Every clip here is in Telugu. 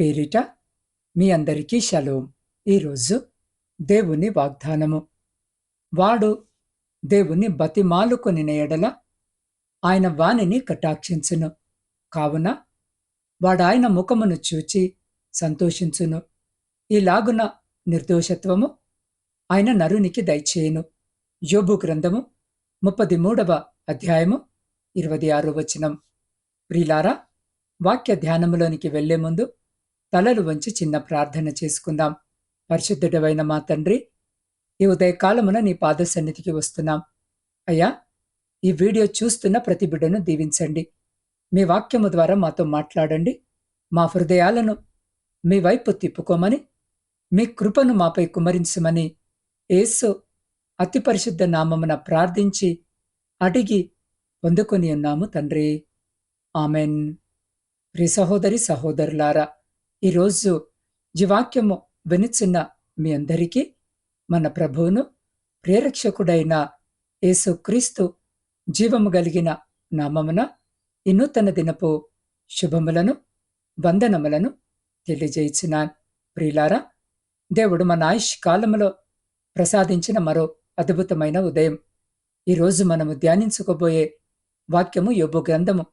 పేరిట మీ అందరికీ షలోం. ఈరోజు దేవుని వాగ్దానము. వాడు దేవుని బతిమాలుకొనిన ఎడల ఆయన వానిని కటాక్షించును. కావున వాడాయన ముఖమును చూచి సంతోషించును. ఈలాగున నిర్దోషత్వము ఆయన నరునికి దయచేయును. యోబు గ్రంథము 33వ అధ్యాయము 26వ వచనం. ప్రియులారా, వాక్య ధ్యానములోనికి వెళ్లే ముందు తలలు వంచి చిన్న ప్రార్థన చేసుకుందాం. పరిశుద్ధుడవైన మా తండ్రి, ఈ ఉదయకాలమున నీ పాద సన్నిధికి వస్తున్నాం. అయ్యా, ఈ వీడియో చూస్తున్న ప్రతి బిడ్డను దీవించండి. మీ వాక్యము ద్వారా మాతో మాట్లాడండి. మా హృదయాలను మీ వైపు తిప్పుకోమని, మీ కృపను మాపై కుమ్మరించమని యేసు అతి పరిశుద్ధ నామమున ప్రార్థించి అడిగి పొందుకొని ఉన్నాము తండ్రి. ఆమెన్. ప్రియ సహోదరి సహోదరులారా, ఈరోజు ఈ వాక్యము వినుచున్న మీ అందరికీ మన ప్రభువును ప్రేరక్షకుడైన యేసుక్రీస్తు జీవము కలిగిన నామమున ఈ నూతన దినపు శుభములను వందనములను తెలియజేయుచున్నాను. ప్రియులారా, దేవుడు మన ఆయుష్ కాలములో ప్రసాదించిన మరో అద్భుతమైన ఉదయం. ఈరోజు మనము ధ్యానించుకోబోయే వాక్యము యోబు గ్రంథము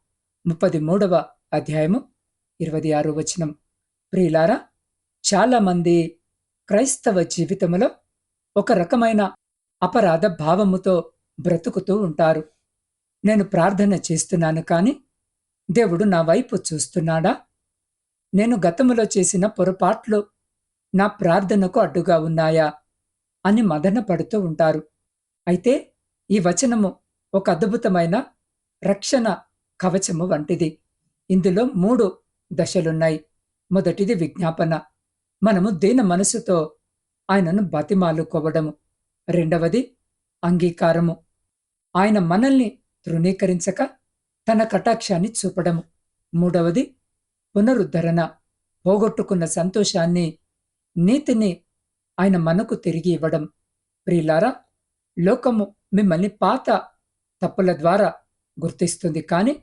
33వ అధ్యాయము 26వ వచనం. ప్రియులారా, చాలా మంది క్రైస్తవ జీవితములో ఒక రకమైన అపరాధ భావముతో బ్రతుకుతూ ఉంటారు. నేను ప్రార్థన చేస్తున్నాను కానీ దేవుడు నా వైపు చూస్తున్నాడా? నేను గతములో చేసిన పొరపాట్లు నా ప్రార్థనకు అడ్డుగా ఉన్నాయా అని మదన పడుతూ ఉంటారు. అయితే ఈ వచనము ఒక అద్భుతమైన రక్షణ కవచము వంటిది. ఇందులో 3 దశలున్నాయి. మొదటిది విజ్ఞాపన, మనము దీన మనసుతో ఆయనను బతిమాలుకోవడము. రెండవది అంగీకారము, ఆయన మనల్ని తృణీకరించక తన కటాక్షాన్ని చూపడము. మూడవది పునరుద్ధరణ, పోగొట్టుకున్న సంతోషాన్ని, నీతిని ఆయన మనకు తిరిగి ఇవ్వడం. ప్రియులారా, లోకము మిమ్మల్ని పాత తప్పుల ద్వారా గుర్తిస్తుంది, కానీ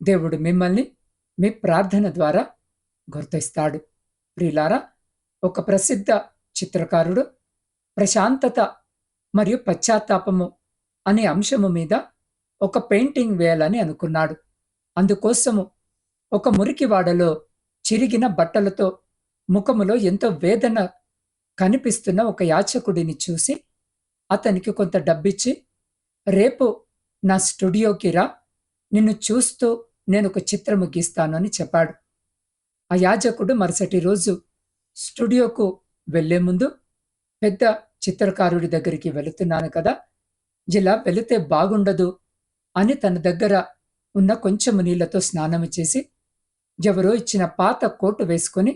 దేవుడు మిమ్మల్ని మీ ప్రార్థన ద్వారా గుర్తిస్తాడు. ప్రియులారా, ఒక ప్రసిద్ధ చిత్రకారుడు ప్రశాంతత మరియు పశ్చాత్తాపము అనే అంశము మీద ఒక పెయింటింగ్ వేయాలని అనుకున్నాడు. అందుకోసము ఒక మురికివాడలో చిరిగిన బట్టలతో ముఖములో ఎంతో వేదన కనిపిస్తున్న ఒక యాచకుడిని చూసి అతనికి కొంత డబ్బిచ్చి, రేపు నా స్టూడియోకి రా, నిన్ను చూస్తూ నేను ఒక చిత్రము గీస్తాను అని చెప్పాడు. ఆ యాజకుడు మరుసటి రోజు స్టూడియోకు వెళ్లే ముందు, పెద్ద చిత్రకారుడి దగ్గరికి వెళుతున్నాను కదా, ఇలా వెళితే బాగుండదు అని తన దగ్గర ఉన్న కొంచెము నీళ్లతో స్నానము చేసి, ఎవరో ఇచ్చిన పాత కోటు వేసుకొని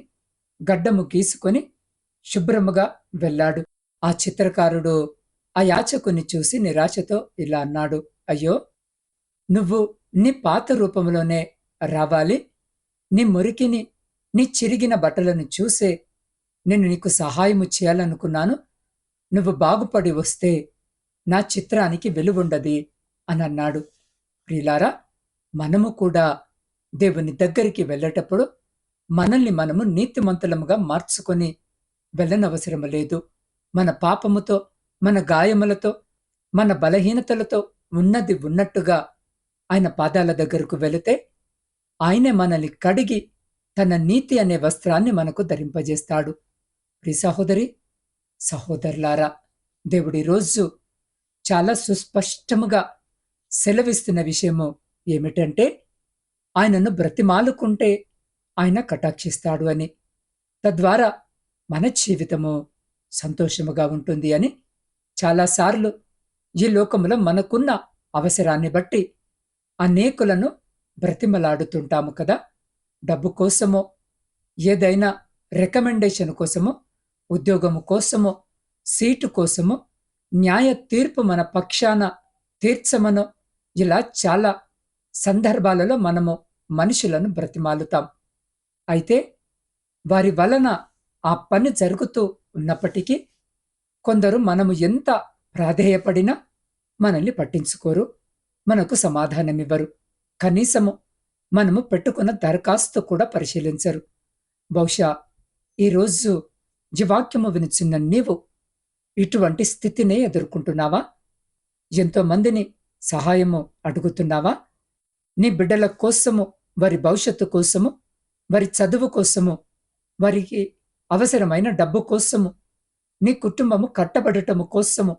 గడ్డము గీసుకొని శుభ్రముగా వెళ్ళాడు. ఆ చిత్రకారుడు ఆ యాచకుని చూసి నిరాశతో ఇలా అన్నాడు, అయ్యో, నువ్వు నీ పాత రూపంలోనే రావాలి. నీ మురికిని, నీ చిరిగిన బట్టలను చూసే నేను నీకు సహాయము చేయాలనుకున్నాను. నువ్వు బాగుపడి వస్తే నా చిత్రానికి విలువుండది అని అన్నాడు. ప్రియులారా, మనము కూడా దేవుని దగ్గరికి వెళ్ళేటప్పుడు మనల్ని మనము నీతిమంతులముగా మార్చుకొని వెళ్ళనవసరం లేదు. మన పాపముతో, మన గాయములతో, మన బలహీనతలతో ఉన్నది ఉన్నట్టుగా ఆయన పాదాల దగ్గరకు వెళితే ఆయనే మనల్ని కడిగి తన నీతి అనే వస్త్రాన్ని మనకు ధరింపజేస్తాడు. ప్రియ సహోదరి సహోదరులారా, దేవుడి రోజు చాలా సుస్పష్టముగా సెలవిస్తున్న విషయము ఏమిటంటే, ఆయనను బ్రతిమాలుకుంటే ఆయన కటాక్షిస్తాడు అని. తద్వారా మన జీవితము సంతోషముగా ఉంటుంది అని. చాలాసార్లు ఈ లోకములో మనకున్న అవసరాన్ని బట్టి అనేకులను బ్రతిమలాడుతుంటాము కదా. డబ్బు కోసమో, ఏదైనా రికమెండేషన్ కోసమో, ఉద్యోగము కోసమో, సీటు కోసమో, న్యాయ తీర్పు మన పక్షాన తీర్చమనో, ఇలా చాలా సందర్భాలలో మనము మనుషులను బ్రతిమాలుతాం. అయితే వారి వలన ఆ పని జరుగుతూ ఉన్నప్పటికీ కొందరు మనము ఎంత ప్రాధేయపడినా మనల్ని పట్టించుకోరు, మనకు సమాధానమివ్వరు. కనీసము మనము పెట్టుకున్న దరఖాస్తు కూడా పరిశీలించరు. బహుశా ఈరోజు జీవాక్యము వినుచున్న నీవు ఇటువంటి స్థితినే ఎదుర్కొంటున్నావా? ఎంతో మందిని సహాయము అడుగుతున్నావా? నీ బిడ్డల కోసము, వారి భవిష్యత్తు కోసము, వారి చదువు కోసము, వారికి అవసరమైన డబ్బు కోసము, నీ కుటుంబము కట్టబడటము కోసము,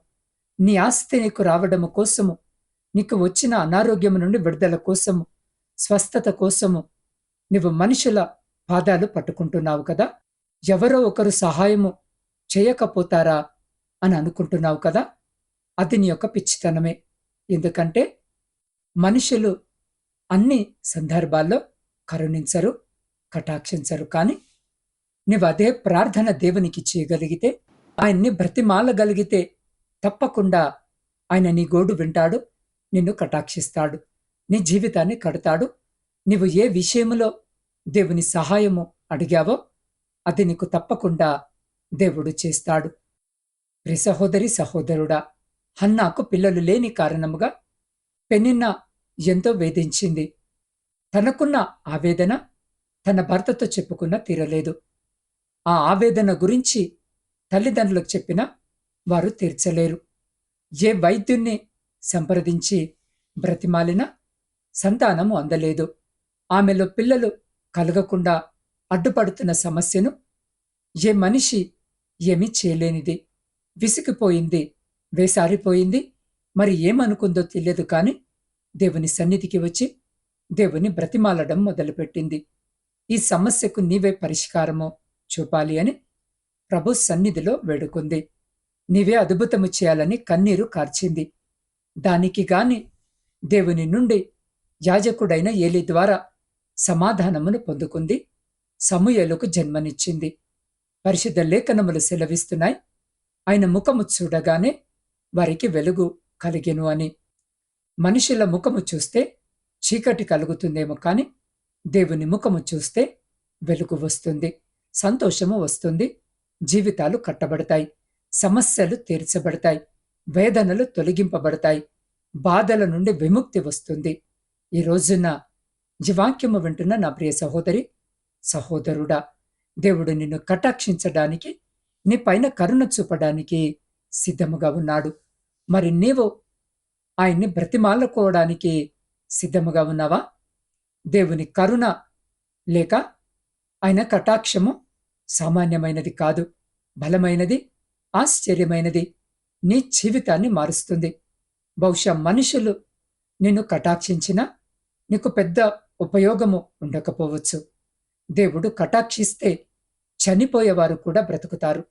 నీ ఆస్తి నీకు రావడము కోసము, నీకు వచ్చిన అనారోగ్యము నుండి విడుదల కోసము, స్వస్థత కోసము నువ్వు మనుషుల పాదాలు పట్టుకుంటున్నావు కదా. ఎవరో ఒకరు సహాయము చేయకపోతారా అని అనుకుంటున్నావు కదా. అది నీ యొక్క పిచ్చితనమే. ఎందుకంటే మనుషులు అన్ని సందర్భాల్లో కరుణించరు, కటాక్షించరు. కానీ నువ్వు అదే ప్రార్థన దేవునికి చేయగలిగితే, ఆయన్ని బ్రతిమాలగలిగితే తప్పకుండా ఆయన నీ గోడు వింటాడు, నిన్ను కటాక్షిస్తాడు, నీ జీవితాన్ని కడతాడు. నీవు ఏ విషయములో దేవుని సహాయము అడిగావో అది నీకు తప్పకుండా దేవుడు చేస్తాడు. ప్రియ సహోదరి, సహోదరుడా, హన్నాకు పిల్లలు లేని కారణముగా పెనిన్నా ఎంతో వేధించింది. తనకున్న ఆవేదన తన భర్తతో చెప్పుకున్న తీరలేదు. ఆ ఆవేదన గురించి తల్లిదండ్రులకు చెప్పినా వారు తీర్చలేరు. ఏ వైద్యుణ్ణి సంప్రదించి బ్రతిమాలినా సంతానము అందలేదు. ఆమెలో పిల్లలు కలగకుండా అడ్డుపడుతున్న సమస్యను ఏ మనిషి ఏమీ చేయలేనిది. విసిగిపోయింది, వేసారిపోయింది. మరి ఏమనుకుందో తెలియదు. కాని దేవుని సన్నిధికి వచ్చి దేవుని బ్రతిమాలడం మొదలుపెట్టింది. ఈ సమస్యకు నీవే పరిష్కారము చూపాలి అని ప్రభు సన్నిధిలో వేడుకుంది. నీవే అద్భుతము చేయాలని కన్నీరు కార్చింది. దానికి గాని దేవుని నుండి యాజకుడైన ఏలీ ద్వారా సమాధానమును పొందుకుంది. సమూయేలుకు జన్మనిచ్చింది. పరిశుద్ధ లేఖనములు సెలవిస్తున్నాయి, ఆయన ముఖము చూడగానే వారికి వెలుగు కలిగెను అని. మనుషుల ముఖము చూస్తే చీకటి కలుగుతుందేమో, కాని దేవుని ముఖము చూస్తే వెలుగు వస్తుంది, సంతోషము వస్తుంది, జీవితాలు కట్టబడతాయి, సమస్యలు తీర్చబడతాయి, వేదనలు తొలగింపబడతాయి, బాధల నుండి విముక్తి వస్తుంది. ఈ రోజున జీవాక్యము వింటున్న నా ప్రియ సహోదరి, సహోదరుడా, దేవుడు నిన్ను కటాక్షించడానికి, నీ పైన కరుణ చూపడానికి సిద్ధముగా ఉన్నాడు. మరి నీవు ఆయన్ని బ్రతిమాలుకోవడానికి సిద్ధముగా ఉన్నావా? దేవుని కరుణ లేక ఆయన కటాక్షము సామాన్యమైనది కాదు, బలమైనది, ఆశ్చర్యమైనది. నీ జీవితాన్ని మారుస్తుంది. బహుశా మనుషులు నిన్ను కటాక్షించినా నీకు పెద్ద ఉపయోగము ఉండకపోవచ్చు. దేవుడు కటాక్షిస్తే చనిపోయేవారు కూడా బ్రతుకుతారు,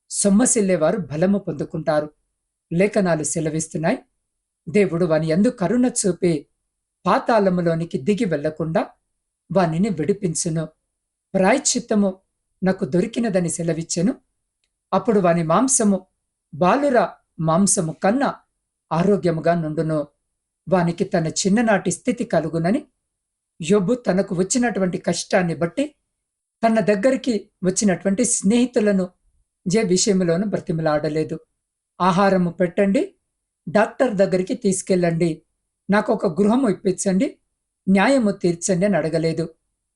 సొమ్మసిల్లేవారు బలము పొందుకుంటారు. లేఖనాలు సెలవిస్తున్నాయి, దేవుడు వాని యందు కరుణ చూపి పాతాళములోనికి దిగి వెళ్లకుండా వానిని విడిపించును. ప్రాయశ్చిత్తము నాకు దొరికినదని సెలవిచ్చెను. అప్పుడు వాని మాంసము బాలుర మాంసము కన్నా ఆరోగ్యముగా నుండును. వానికి తన చిన్ననాటి స్థితి కలుగునని యోబు తనకు వచ్చినటువంటి కష్టాన్ని బట్టి తన దగ్గరికి వచ్చినటువంటి స్నేహితులను ఏ విషయంలోనూ బ్రతిమలాడలేదు. ఆహారము పెట్టండి, డాక్టర్ దగ్గరికి తీసుకెళ్ళండి, నాకు ఒక గృహము ఇప్పించండి, న్యాయము తీర్చండి అని అడగలేదు.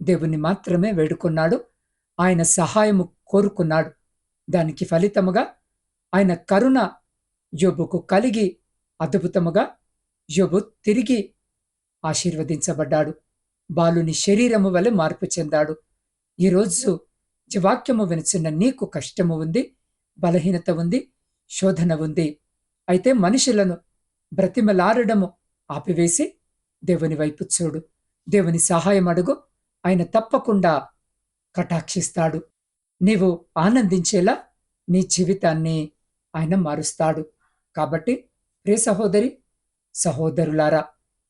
దేవుని మాత్రమే వేడుకున్నాడు, ఆయన సహాయము కోరుకున్నాడు. దానికి ఫలితముగా ఆయన కరుణ యోబుకు కలిగి అద్భుతముగా యోబు తిరిగి ఆశీర్వదించబడ్డాడు. బాలుని శరీరము వలె మార్పు చెందాడు. ఈరోజు వాక్యము వినుచున్న నీకు కష్టము ఉంది, బలహీనత ఉంది, శోధన ఉంది. అయితే మనుషులను బ్రతిమలాడడము ఆపివేసి దేవుని వైపు చూడు, దేవుని సహాయం అడుగు, ఆయన తప్పకుండా కటాక్షిస్తాడు. నీవు ఆనందించేలా నీ జీవితాన్ని ఆయన మారుస్తాడు. కాబట్టి ప్రియ సహోదరి, సహోదరులారా,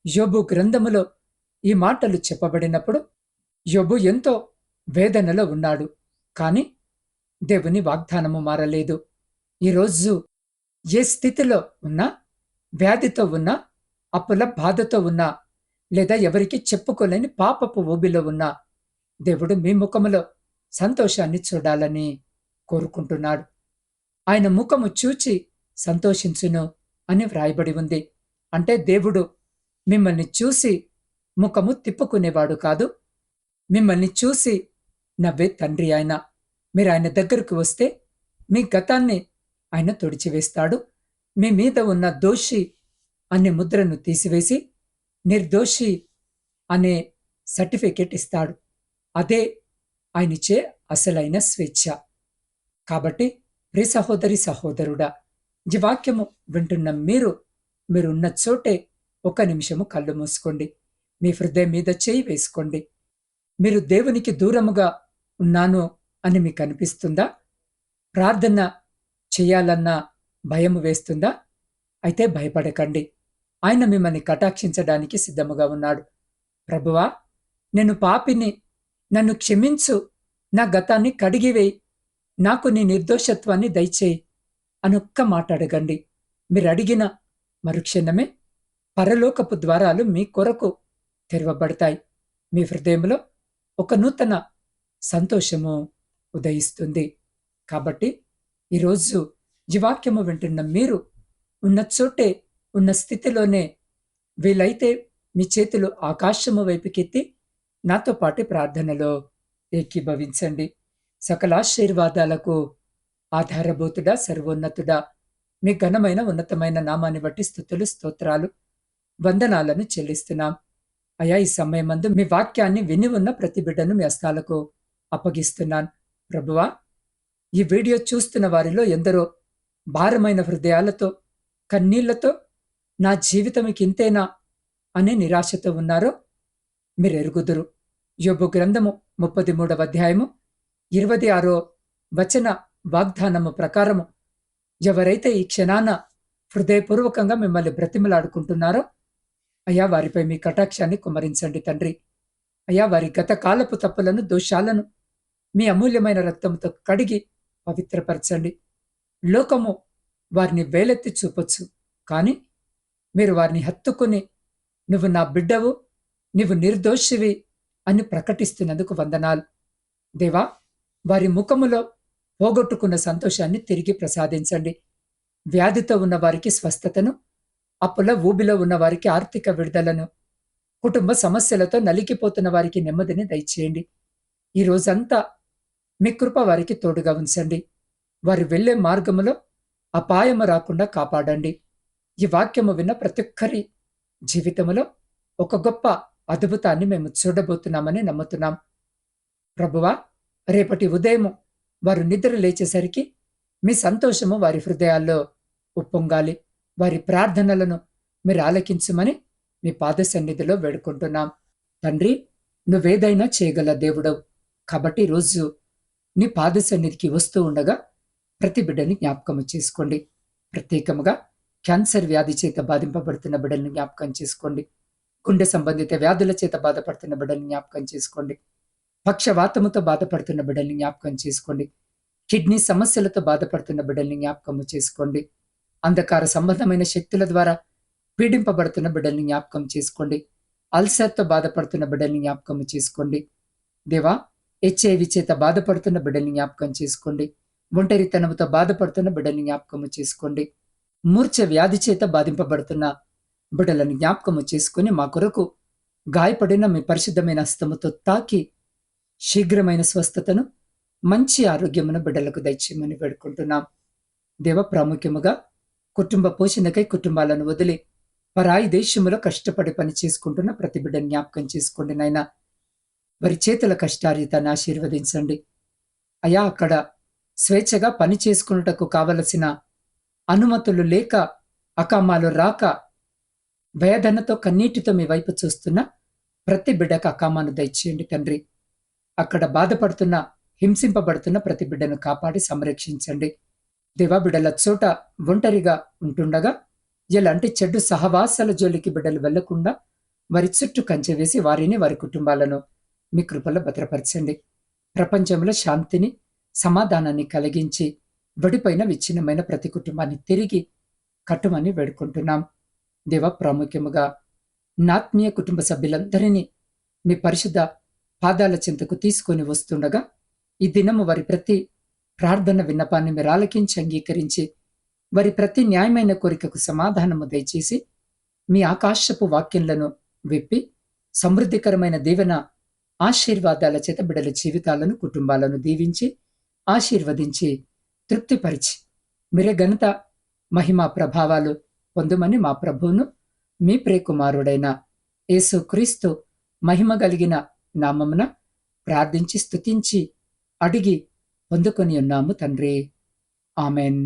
యోబు గ్రంథములో ఈ మాటలు చెప్పబడినప్పుడు యోబు ఎంతో వేదనలో ఉన్నాడు. కాని దేవుని వాగ్దానము మారలేదు. ఈరోజు ఏ స్థితిలో ఉన్నా, వ్యాధితో ఉన్నా, అప్పుల బాధతో ఉన్నా, లేదా ఎవరికి చెప్పుకోలేని పాపపు ఊబిలో ఉన్నా, దేవుడు మీ ముఖములో సంతోషాన్ని చూడాలని కోరుకుంటున్నాడు. ఆయన ముఖము చూచి సంతోషించును అని వ్రాయబడి ఉంది. అంటే దేవుడు మిమ్మల్ని చూసి ముఖము తిప్పుకునేవాడు కాదు, మిమ్మల్ని చూసి నవ్వే తండ్రి ఆయన. మీరు ఆయన దగ్గరకు వస్తే మీ గతాన్ని ఆయన తుడిచివేస్తాడు. మీ మీద ఉన్న దోషి అనే ముద్రను తీసివేసి నిర్దోషి అనే సర్టిఫికెట్ ఇస్తాడు. అదే ఆయనిచ్చే అసలైన స్వేచ్ఛ. కాబట్టి ప్రియ సహోదరి సహోదరుడా, ఈ వాక్యము వింటున్న మీరున్న చోటే ఒక నిమిషము కళ్ళు మూసుకోండి. మీ హృదయం మీద చేయి వేసుకోండి. మీరు దేవునికి దూరముగా ఉన్నాను అని మీకు అనిపిస్తుందా? ప్రార్థన చేయాలన్న భయము వేస్తుందా? అయితే భయపడకండి. ఆయన మిమ్మల్ని కటాక్షించడానికి సిద్ధముగా ఉన్నాడు. ప్రభువా, నేను పాపిని, నన్ను క్షమించు, నా గతాన్ని కడిగివేయి, నాకు నీ నిర్దోషత్వాన్ని దయచేయి అనొక్క మాట అడగండి. మీరు అడిగిన మరుక్షణమే పరలోకపు ద్వారాలు మీ కొరకు తెరవబడతాయి. మీ హృదయంలో ఒక నూతన సంతోషము ఉదయిస్తుంది. కాబట్టి ఈరోజు ఈ వాక్యము వింటున్న మీరు ఉన్న చోటే, ఉన్న స్థితిలోనే వీలైతే మీ చేతులు ఆకాశము వైపుకెత్తి నాతో పాటు ప్రార్థనలో ఏకీభవించండి. సకల ఆశీర్వాదాలకు ఆధారభూతుడా, సర్వోన్నతుడా, మీ ఘనమైన ఉన్నతమైన నామాన్ని బట్టి స్తుతులు, స్తోత్రాలు, వందనాలను చెల్లిస్తున్నాం. అయా, ఈ సమయమందు మీ వాక్యాన్ని విని ఉన్న ప్రతి బిడ్డను మీ హస్తాలకు అప్పగిస్తున్నాను. ప్రభువా, ఈ వీడియో చూస్తున్న వారిలో ఎందరో భారమైన హృదయాలతో, కన్నీళ్లతో నా జీవితం ఇంతేనా అనే నిరాశతో ఉన్నారో మీరు ఎరుగుదురు. యోబు గ్రంథము 33వ అధ్యాయము 26వ వచన వాగ్దానము ప్రకారము ఎవరైతే ఈ క్షణాన హృదయపూర్వకంగా మిమ్మల్ని బ్రతిమలాడుకుంటున్నారో అయ్యా, వారిపై మీ కటాక్షాన్ని కుమ్మరించండి తండ్రి. అయ్యా, వారి గత కాలపు తప్పులను, దోషాలను మీ అమూల్యమైన రక్తంతో కడిగి పవిత్రపరచండి. లోకము వారిని వేలెత్తి చూపొచ్చు, కానీ మీరు వారిని హత్తుకుని నువ్వు నా బిడ్డవు, నువ్వు నిర్దోషివి అని ప్రకటిస్తున్నందుకు వందనాలు. దేవా, వారి ముఖములో పోగొట్టుకున్న సంతోషాన్ని తిరిగి ప్రసాదించండి. వ్యాధితో ఉన్న వారికి స్వస్థతను, అప్పుల ఊబిలో ఉన్న వారికి ఆర్థిక విడుదలను, కుటుంబ సమస్యలతో నలిగిపోతున్న వారికి నెమ్మదిని దయచేయండి. ఈ రోజంతా మీ కృప వారికి తోడుగా ఉంచండి. వారు వెళ్లే మార్గములో అపాయము రాకుండా కాపాడండి. ఈ వాక్యము విన్న ప్రతి ఒక్కరి జీవితంలో ఒక గొప్ప అద్భుతాన్ని మేము చూడబోతున్నామని నమ్ముతున్నాం. ప్రభువా, రేపటి ఉదయము వారు నిద్ర లేచేసరికి మీ సంతోషము వారి హృదయాల్లో ఉప్పొంగాలి. వారి ప్రార్థనలను మీరు ఆలకించమని మీ పాద సన్నిధిలో వేడుకుంటున్నాం. తండ్రి, నువ్వేదైనా చేయగల దేవుడవు. కాబట్టి రోజు నీ పాద సన్నిధికి వస్తూ ఉండగా ప్రతి బిడ్డని జ్ఞాపకం చేసుకోండి. ప్రత్యేకముగా క్యాన్సర్ వ్యాధి చేత బాధింపబడుతున్న బిడ్డల్ని జ్ఞాపకం చేసుకోండి. గుండె సంబంధిత వ్యాధుల చేత బాధపడుతున్న బిడ్డల్ని జ్ఞాపకం చేసుకోండి. పక్షవాతముతో బాధపడుతున్న బిడ్డల్ని జ్ఞాపకం చేసుకోండి. కిడ్నీ సమస్యలతో బాధపడుతున్న బిడ్డల్ని జ్ఞాపకం చేసుకోండి. అంధకార సంబంధమైన శక్తుల ద్వారా పీడింపబడుతున్న బిడ్డల్ని జ్ఞాపకం చేసుకోండి. అల్సర్తో బాధపడుతున్న బిడ్డల్ని జ్ఞాపకం చేసుకోండి. దేవా, హెచ్ఐవి చేత బాధపడుతున్న బిడ్డల్ని జ్ఞాపకం చేసుకోండి. ఒంటరితనంతో బాధపడుతున్న బిడ్డల్ని జ్ఞాపకం చేసుకోండి. మూర్ఛ వ్యాధి చేత బాధింపబడుతున్న బిడ్డలను జ్ఞాపకము చేసుకుని మా కొరకు గాయపడిన మీ పరిశుద్ధమైన హస్తముతో తాకి శీఘ్రమైన స్వస్థతను, మంచి ఆరోగ్యమును బిడ్డలకు దయచేయమని వేడుకుంటున్నాం. దేవ, ప్రాముఖ్యముగా కుటుంబ పోషణకై కుటుంబాలను వదిలి పరాయి దేశములో కష్టపడి పని చేసుకుంటున్న ప్రతి బిడ్డను జ్ఞాపకం చేసుకోండి నాయన. వారి చేతుల కష్టార్జితాన్ని ఆశీర్వదించండి. అయా, అక్కడ స్వేచ్ఛగా పని చేసుకున్నటకు కావలసిన అనుమతులు లేక, అకామాలు రాక, వేదనతో కన్నీటితో మీ వైపు చూస్తున్న ప్రతి బిడ్డకు అకామాను దయచేయండి తండ్రి. అక్కడ బాధపడుతున్న, హింసింపబడుతున్న ప్రతి బిడ్డను కాపాడి సంరక్షించండి. దేవా, బిడ్డల చోట ఒంటరిగా ఉంటుండగా ఎలాంటి చెడ్డు సహవాసాల జోలికి బిడ్డలు వెళ్లకుండా వారి చుట్టూ కంచె వేసి వారిని, వారి కుటుంబాలను మీ కృపలో భద్రపరచండి. ప్రపంచంలో శాంతిని, సమాధానాన్ని కలిగించి విడిపోయిన విచ్ఛిన్నమైన ప్రతి కుటుంబాన్ని తిరిగి కట్టుమని వేడుకుంటున్నాం. దేవ, ప్రాముఖ్యముగా నాత్మీయ కుటుంబ సభ్యులందరినీ మీ పరిశుద్ధ పాదాల చెంతకు తీసుకొని వస్తుండగా ఈ దినము వారి ప్రతి ప్రార్థన విన్నపాన్ని మీరు ఆలకించి అంగీకరించి వారి ప్రతి న్యాయమైన కోరికకు సమాధానము దయచేసి మీ ఆకాశపు వాక్యములను విప్పి సమృద్ధికరమైన దీవెన ఆశీర్వాదాల చేత బిడ్డల జీవితాలను, కుటుంబాలను దీవించి ఆశీర్వదించి తృప్తిపరిచి మీరే ఘనత, మహిమ, ప్రభావాలు పొందుమని మా ప్రభువును మీ ప్రియకుమారుడైన యేసుక్రీస్తు మహిమ కలిగిన నామమున ప్రార్థించి స్తుతించి అడిగి పొందుకొని ఉన్నాము తండ్రి. ఆమెన్.